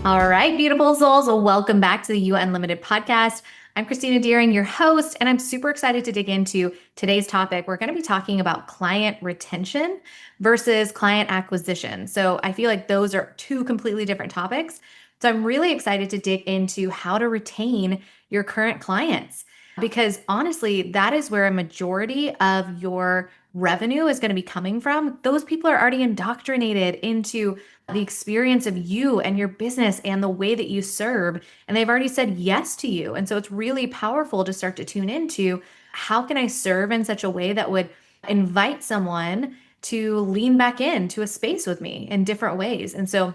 All right, beautiful souls. Well, welcome back to the You Unlimited podcast. I'm Christina Deering, your host, and I'm super excited to dig into today's topic. We're going to be talking about client retention versus client acquisition. So I feel like those are two completely different topics. So I'm really excited to dig into how to retain your current clients because honestly, that is where a majority of your revenue is going to be coming from. Those people are already indoctrinated into the experience of you and your business and the way that you serve. And they've already said yes to you. And so it's really powerful to start to tune into how can I serve in such a way that would invite someone to lean back into a space with me in different ways. And so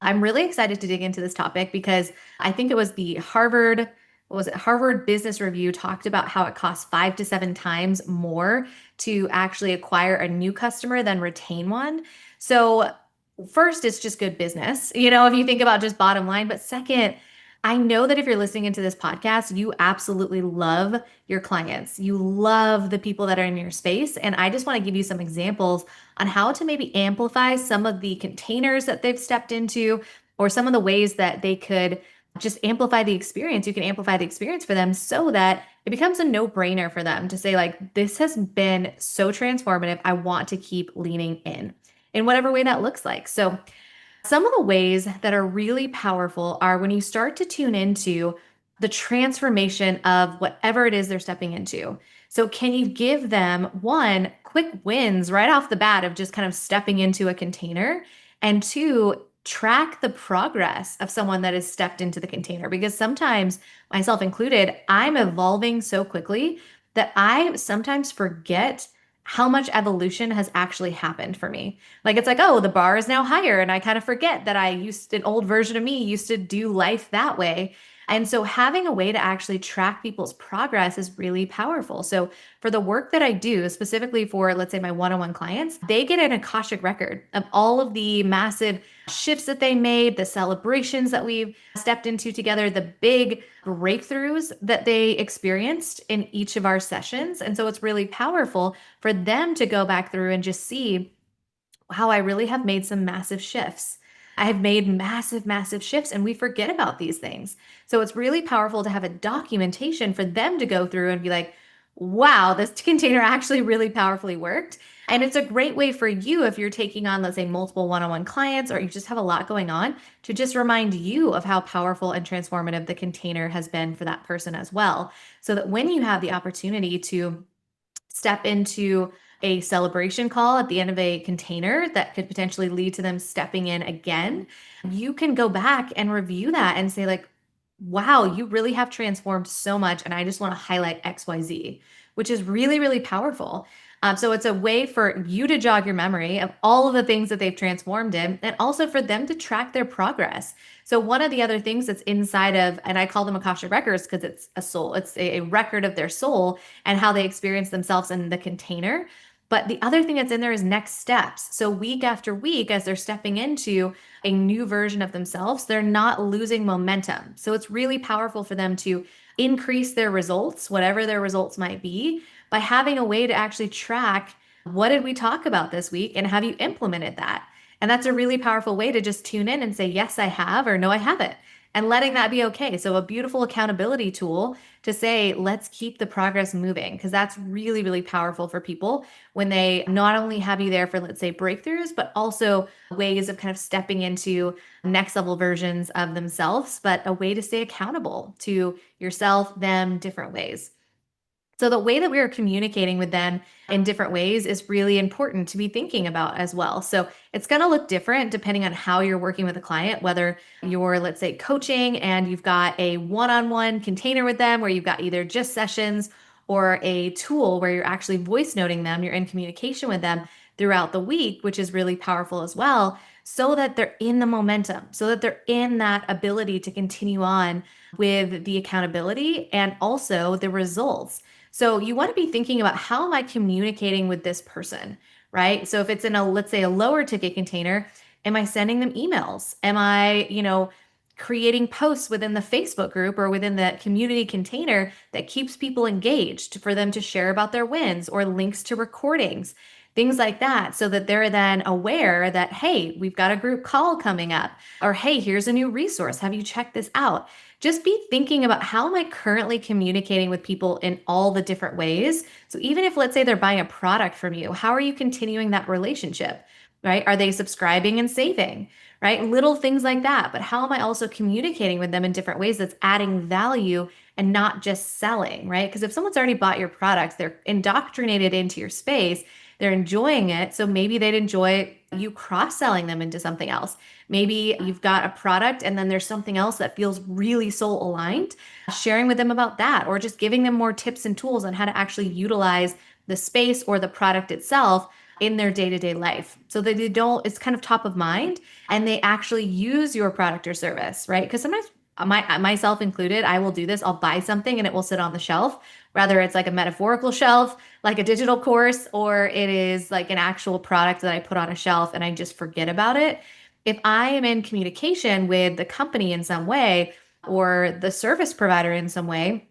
I'm really excited to dig into this topic because I think it was the Harvard, what was it? Harvard Business Review talked about how it costs 5 to 7 times more to actually acquire a new customer than retain one. So first, it's just good business, if you think about just bottom line. But second, I know that if you're listening into this podcast, you absolutely love your clients. You love the people that are in your space. And I just want to give you some examples on how to maybe amplify some of the containers that they've stepped into, or some of the ways that they could just amplify the experience. You can amplify the experience for them so that it becomes a no-brainer for them to say, like, this has been so transformative. I want to keep leaning in whatever way that looks like. So, some of the ways that are really powerful are when you start to tune into the transformation of whatever it is they're stepping into. So, can you give them one, quick wins right off the bat of just kind of stepping into a container? And two, track the progress of someone that has stepped into the container. Because sometimes, myself included, I'm evolving so quickly that I sometimes forget how much evolution has actually happened for me. Like it's like, oh, the bar is now higher. And I kind of forget that an old version of me used to do life that way. And so having a way to actually track people's progress is really powerful. So for the work that I do, specifically for, let's say, my one-on-one clients, they get an Akashic record of all of the massive shifts that they made, the celebrations that we've stepped into together, the big breakthroughs that they experienced in each of our sessions. And so it's really powerful for them to go back through and just see how I really have made some massive shifts. I have made massive, massive shifts, and we forget about these things. So it's really powerful to have a documentation for them to go through and be like, wow, this container actually really powerfully worked. And it's a great way for you if you're taking on, let's say, multiple one on one clients, or you just have a lot going on, to just remind you of how powerful and transformative the container has been for that person as well. So that when you have the opportunity to step into a celebration call at the end of a container that could potentially lead to them stepping in again, you can go back and review that and say, like, wow, you really have transformed so much. And I just want to highlight XYZ, which is really, really powerful. So it's a way for you to jog your memory of all of the things that they've transformed in, and also for them to track their progress. So one of the other things that's inside of, and I call them Akashic records because it's a soul, it's a record of their soul and how they experience themselves in the container. But the other thing that's in there is next steps. So week after week, as they're stepping into a new version of themselves, they're not losing momentum. So it's really powerful for them to increase their results, whatever their results might be, by having a way to actually track, what did we talk about this week and have you implemented that? And that's a really powerful way to just tune in and say, yes, I have, or no, I haven't, and letting that be okay. So a beautiful accountability tool to say, let's keep the progress moving, because that's really, really powerful for people when they not only have you there for, let's say, breakthroughs, but also ways of kind of stepping into next level versions of themselves, but a way to stay accountable to yourself, them, different ways. So the way that we are communicating with them in different ways is really important to be thinking about as well. So it's going to look different depending on how you're working with a client, whether you're, let's say, coaching and you've got a one-on-one container with them where you've got either just sessions or a tool where you're actually voice noting them, you're in communication with them throughout the week, which is really powerful as well, so that they're in the momentum, so that they're in that ability to continue on with the accountability and also the results. So you want to be thinking about, how am I communicating with this person, right? So if it's in a, let's say, a lower ticket container, am I sending them emails? Am I, creating posts within the Facebook group or within the community container that keeps people engaged for them to share about their wins, or links to recordings things like that, so that they're then aware that, hey, we've got a group call coming up, or hey, here's a new resource. Have you checked this out? Just be thinking about, how am I currently communicating with people in all the different ways? So even if, let's say, they're buying a product from you, how are you continuing that relationship? Right? Are they subscribing and saving? Right? Little things like that. But how am I also communicating with them in different ways that's adding value and not just selling? Right? Because if someone's already bought your product, they're indoctrinated into your space, they're enjoying it. So maybe they'd enjoy you cross selling them into something else. Maybe you've got a product and then there's something else that feels really soul aligned, sharing with them about that, or just giving them more tips and tools on how to actually utilize the space or the product itself in their day-to-day life, so that they don't, it's kind of top of mind, and they actually use your product or service, right? Because sometimes, myself included, I will do this. I'll buy something and it will sit on the shelf, whether it's like a metaphorical shelf, like a digital course, or it is like an actual product that I put on a shelf and I just forget about it. If I am in communication with the company in some way, or the service provider in some way,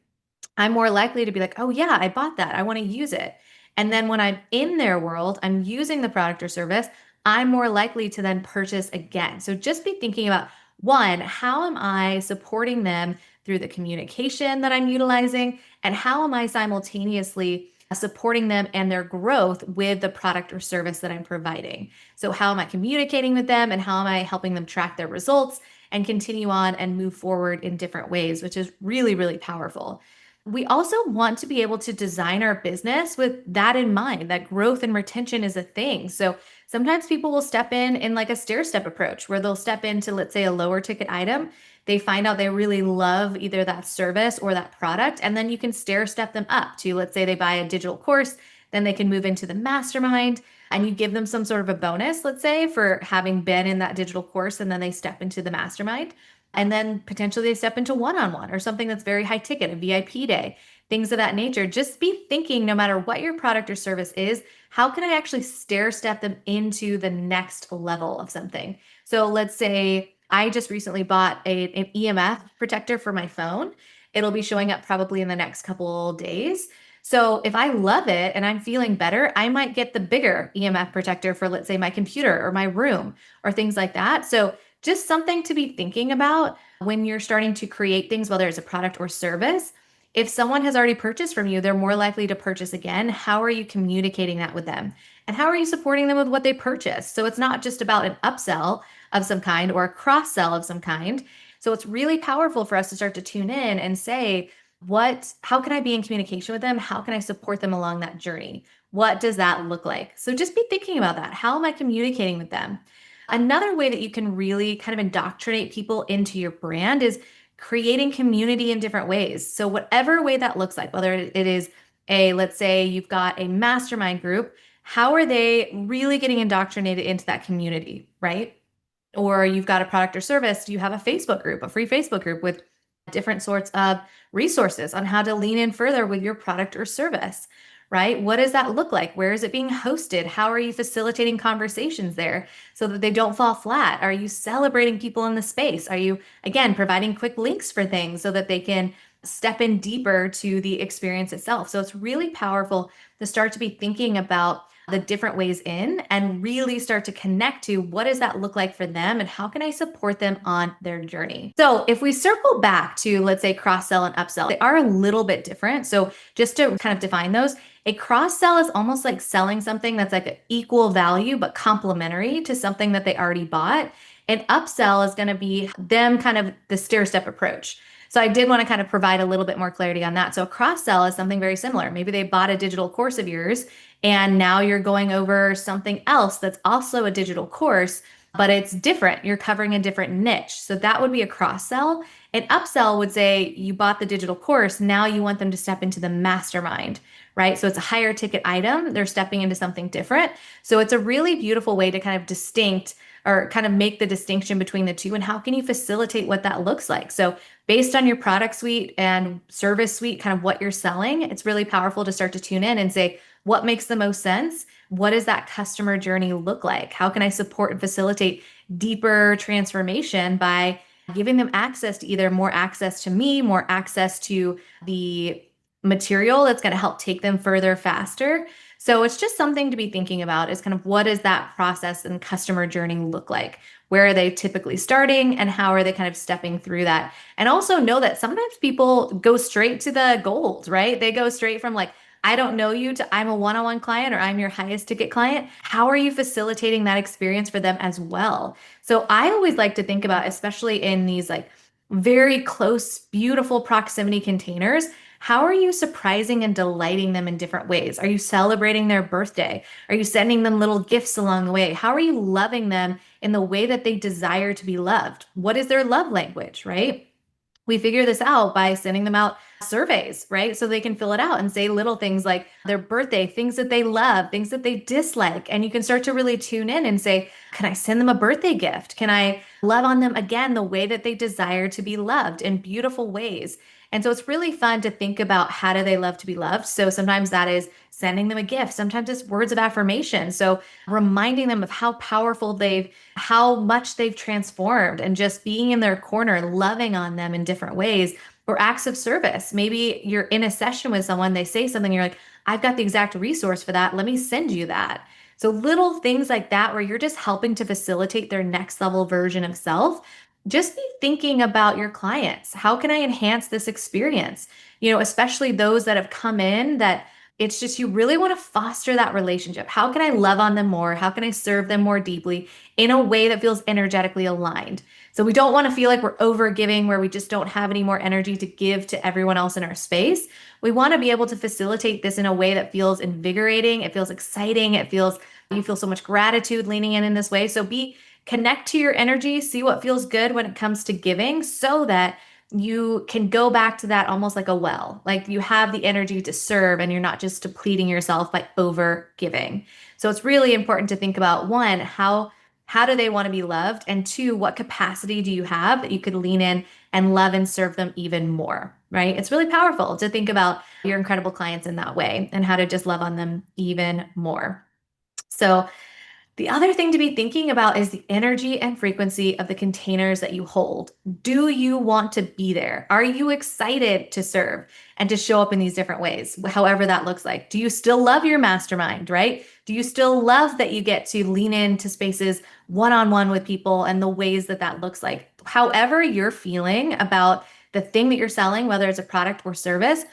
I'm more likely to be like, oh, yeah, I bought that. I want to use it. And then when I'm in their world, I'm using the product or service, I'm more likely to then purchase again. So just be thinking about, one, how am I supporting them through the communication that I'm utilizing? And how am I simultaneously supporting them and their growth with the product or service that I'm providing? So, how am I communicating with them, and how am I helping them track their results and continue on and move forward in different ways, which is really, really powerful. We also want to be able to design our business with that in mind, that growth and retention is a thing. So sometimes people will step in like a stair step approach, where they'll step into, let's say, a lower ticket item. They find out they really love either that service or that product. And then you can stair step them up to, let's say they buy a digital course, then they can move into the mastermind, and you give them some sort of a bonus, let's say, for having been in that digital course, and then they step into the mastermind. And then potentially they step into one-on-one or something that's very high ticket, a VIP day, things of that nature. Just be thinking, no matter what your product or service is, how can I actually stair step them into the next level of something? So let's say I just recently bought an EMF protector for my phone. It'll be showing up probably in the next couple days. So if I love it and I'm feeling better, I might get the bigger EMF protector for, let's say, my computer or my room or things like that. So just something to be thinking about when you're starting to create things, whether it's a product or service. If someone has already purchased from you, they're more likely to purchase again. How are you communicating that with them? And how are you supporting them with what they purchase? So it's not just about an upsell of some kind or a cross sell of some kind. So it's really powerful for us to start to tune in and say, how can I be in communication with them? How can I support them along that journey? What does that look like? So just be thinking about that. How am I communicating with them? Another way that you can really kind of indoctrinate people into your brand is creating community in different ways. So, whatever way that looks like, whether it is let's say you've got a mastermind group, how are they really getting indoctrinated into that community, right? Or you've got a product or service, you have a Facebook group, a free Facebook group with different sorts of resources on how to lean in further with your product or service, right? What does that look like? Where is it being hosted? How are you facilitating conversations there so that they don't fall flat? Are you celebrating people in the space? Are you, again, providing quick links for things so that they can step in deeper to the experience itself? So it's really powerful to start to be thinking about the different ways in and really start to connect to, what does that look like for them and how can I support them on their journey? So if we circle back to, let's say, cross sell and upsell, they are a little bit different. So just to kind of define those, a cross sell is almost like selling something that's like an equal value but complementary to something that they already bought. An upsell is going to be them kind of the stair step approach. So I did want to kind of provide a little bit more clarity on that. So a cross sell is something very similar. Maybe they bought a digital course of yours and now you're going over something else that's also a digital course, but it's different. You're covering a different niche. So that would be a cross sell. An upsell would say you bought the digital course. Now you want them to step into the mastermind, right? So it's a higher ticket item. They're stepping into something different. So it's a really beautiful way to kind of distinct or kind of make the distinction between the two, and how can you facilitate what that looks like? So based on your product suite and service suite, kind of what you're selling, it's really powerful to start to tune in and say, what makes the most sense? What does that customer journey look like? How can I support and facilitate deeper transformation by giving them access to either more access to me, more access to the material that's going to help take them further faster. So it's just something to be thinking about is kind of what does that process and customer journey look like? Where are they typically starting and how are they kind of stepping through that? And also know that sometimes people go straight to the gold, right? They go straight from like, I don't know you to I'm a one-on-one client or I'm your highest ticket client. How are you facilitating that experience for them as well? So I always like to think about, especially in these like very close, beautiful proximity containers, how are you surprising and delighting them in different ways? Are you celebrating their birthday? Are you sending them little gifts along the way? How are you loving them in the way that they desire to be loved? What is their love language, right? We figure this out by sending them out surveys, right? So they can fill it out and say little things like their birthday, things that they love, things that they dislike. And you can start to really tune in and say, can I send them a birthday gift? Can I love on them again the way that they desire to be loved in beautiful ways? And so it's really fun to think about how do they love to be loved. So sometimes that is sending them a gift. Sometimes it's words of affirmation. So reminding them of how powerful how much they've transformed and just being in their corner, loving on them in different ways or acts of service. Maybe you're in a session with someone, they say something, you're like, I've got the exact resource for that. Let me send you that. So little things like that, where you're just helping to facilitate their next level version of self. Just be thinking about your clients. How can I enhance this experience? Especially those that have come in that it's just you really want to foster that relationship. How can I love on them more? How can I serve them more deeply in a way that feels energetically aligned? So we don't want to feel like we're over giving where we just don't have any more energy to give to everyone else in our space. We want to be able to facilitate this in a way that feels invigorating. It feels exciting. You feel so much gratitude leaning in this way. So connect to your energy, see what feels good when it comes to giving so that you can go back to that almost like a well. Like you have the energy to serve and you're not just depleting yourself by over giving. So it's really important to think about one, how do they want to be loved? And two, what capacity do you have that you could lean in and love and serve them even more, right? It's really powerful to think about your incredible clients in that way and how to just love on them even more. So the other thing to be thinking about is the energy and frequency of the containers that you hold. Do you want to be there? Are you excited to serve and to show up in these different ways, however that looks like? Do you still love your mastermind, right? Do you still love that you get to lean into spaces one-on-one with people and the ways that that looks like? However you're feeling about the thing that you're selling, whether it's a product or service,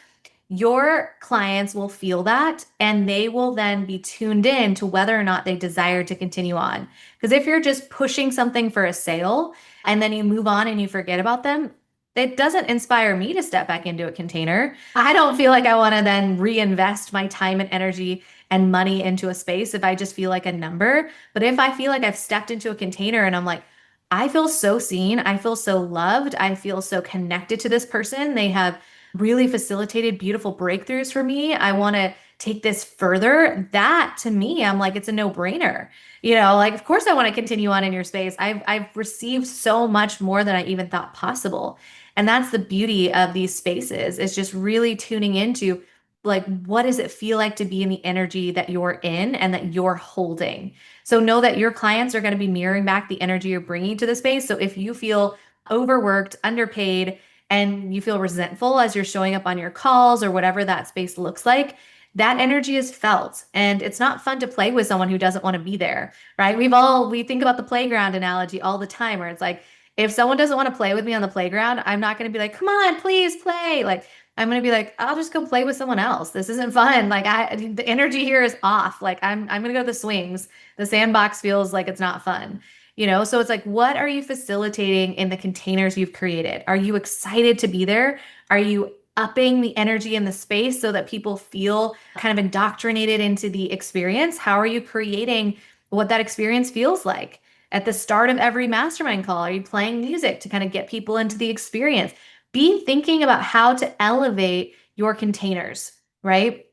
your clients will feel that and they will then be tuned in to whether or not they desire to continue on. Because if you're just pushing something for a sale and then you move on and you forget about them, it doesn't inspire me to step back into a container. I don't feel like I want to then reinvest my time and energy and money into a space if I just feel like a number. But if I feel like I've stepped into a container and I'm like, I feel so seen, I feel so loved, I feel so connected to this person, they have really facilitated beautiful breakthroughs for me. I want to take this further. That to me, I'm like, it's a no-brainer. Like, of course I want to continue on in your space. I've received so much more than I even thought possible. And that's the beauty of these spaces, is just really tuning into like, what does it feel like to be in the energy that you're in and that you're holding? So know that your clients are going to be mirroring back the energy you're bringing to the space. So if you feel overworked, underpaid, and you feel resentful as you're showing up on your calls or whatever that space looks like, that energy is felt. And it's not fun to play with someone who doesn't want to be there, right? We think about the playground analogy all the time, where it's like, if someone doesn't want to play with me on the playground, I'm not going to be like, come on, please play. Like, I'm going to be like, I'll just go play with someone else. This isn't fun. Like the energy here is off. Like I'm going to go to the swings. The sandbox feels like it's not fun. So it's like, what are you facilitating in the containers you've created? Are you excited to be there? Are you upping the energy in the space so that people feel kind of indoctrinated into the experience? How are you creating what that experience feels like? At the start of every mastermind call, are you playing music to kind of get people into the experience? Be thinking about how to elevate your containers, right?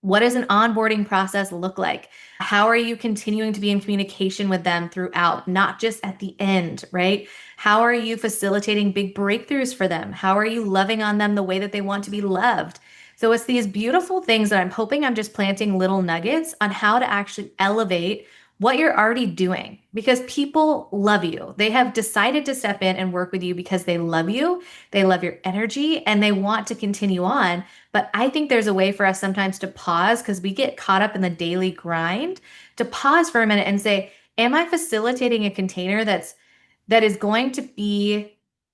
What does an onboarding process look like? How are you continuing to be in communication with them throughout, not just at the end, right? How are you facilitating big breakthroughs for them? How are you loving on them the way that they want to be loved? So it's these beautiful things that I'm hoping I'm just planting little nuggets on how to actually elevate what you're already doing because people love you. They have decided to step in and work with you because they love you, they love your energy, and they want to continue on. But I think there's a way for us sometimes to pause because we get caught up in the daily grind, to pause for a minute and say, am I facilitating a container that is going to be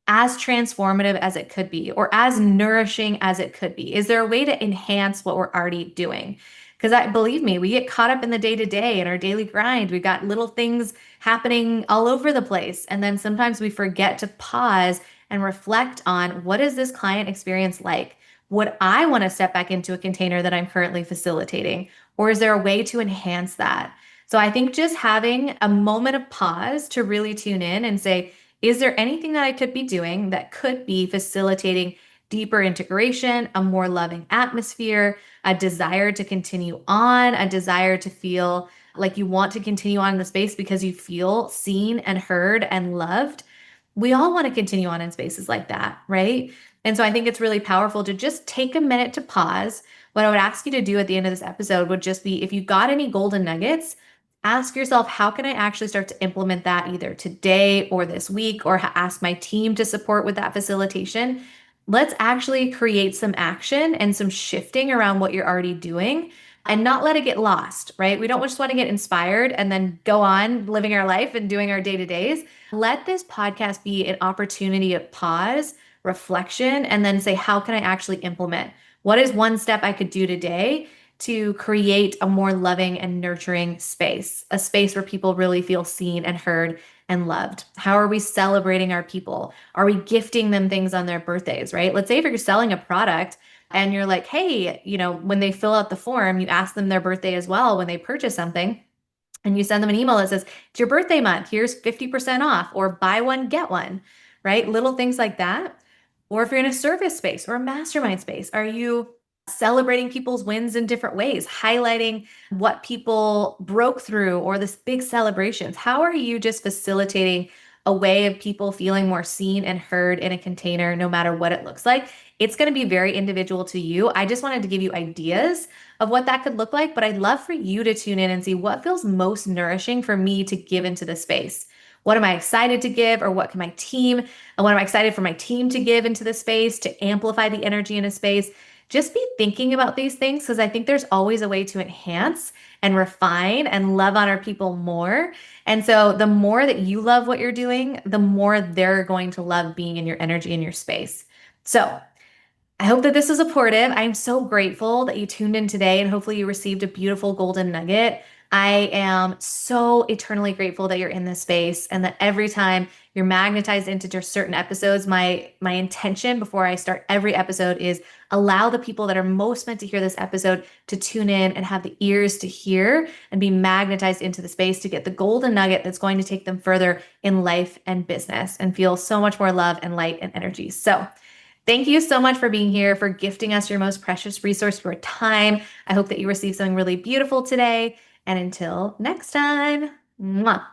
as transformative as it could be or as nourishing as it could be? Is there a way to enhance what we're already doing? Because I believe me, we get caught up in the day to day in our daily grind. We've got little things happening all over the place. And then sometimes we forget to pause and reflect on what is this client experience like? Would I want to step back into a container that I'm currently facilitating? Or is there a way to enhance that? So I think just having a moment of pause to really tune in and say, is there anything that I could be doing that could be facilitating deeper integration, a more loving atmosphere, a desire to continue on, a desire to feel like you want to continue on in the space because you feel seen and heard and loved? We all want to continue on in spaces like that, right? And so I think it's really powerful to just take a minute to pause. What I would ask you to do at the end of this episode would just be if you got any golden nuggets, ask yourself, how can I actually start to implement that either today or this week, or ask my team to support with that facilitation? Let's actually create some action and some shifting around what you're already doing and not let it get lost, right? We don't just want to get inspired and then go on living our life and doing our day to days. Let this podcast be an opportunity of pause, reflection, and then say, how can I actually implement? What is one step I could do today to create a more loving and nurturing space, a space where people really feel seen and heard and loved? How are we celebrating our people? Are we gifting them things on their birthdays, right? Let's say if you're selling a product and you're like, hey, when they fill out the form, you ask them their birthday as well when they purchase something. And you send them an email that says, it's your birthday month, here's 50% off, or buy one, get one, right? Little things like that. Or if you're in a service space or a mastermind space, are you celebrating people's wins in different ways, highlighting what people broke through or this big celebrations? How are you just facilitating a way of people feeling more seen and heard in a container, no matter what it looks like? It's going to be very individual to you. I just wanted to give you ideas of what that could look like, but I'd love for you to tune in and see what feels most nourishing for me to give into the space. What am I excited to give, or what am I excited for my team to give into the space to amplify the energy in a space? Just be thinking about these things because I think there's always a way to enhance and refine and love on our people more. And so the more that you love what you're doing, the more they're going to love being in your energy in your space. So I hope that this was supportive. I'm so grateful that you tuned in today and hopefully you received a beautiful golden nugget. I am so eternally grateful that you're in this space and that every time you're magnetized into just certain episodes, my intention before I start every episode is allow the people that are most meant to hear this episode to tune in and have the ears to hear and be magnetized into the space to get the golden nugget that's going to take them further in life and business and feel so much more love and light and energy. So thank you so much for being here, for gifting us your most precious resource, your time. I hope that you received something really beautiful today. And until next time, mwah.